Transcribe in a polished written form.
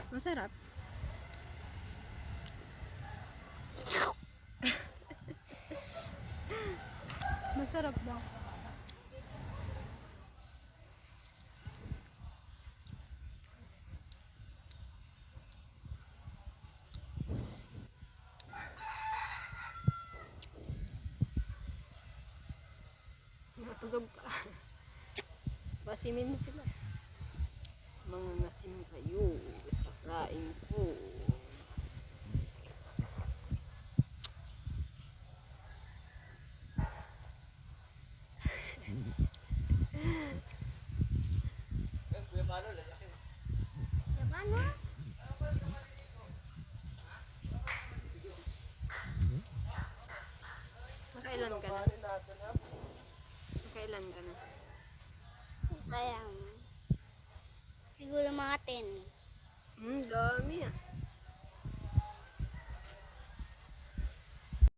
Masarap. Masarap daw. Matulog pa. Pasimin mo sila. Mga ngasim kayo sa kain ko. Nakailan ka na? Nakailan ka na? Kaya, siguro mga 10. Dami ah.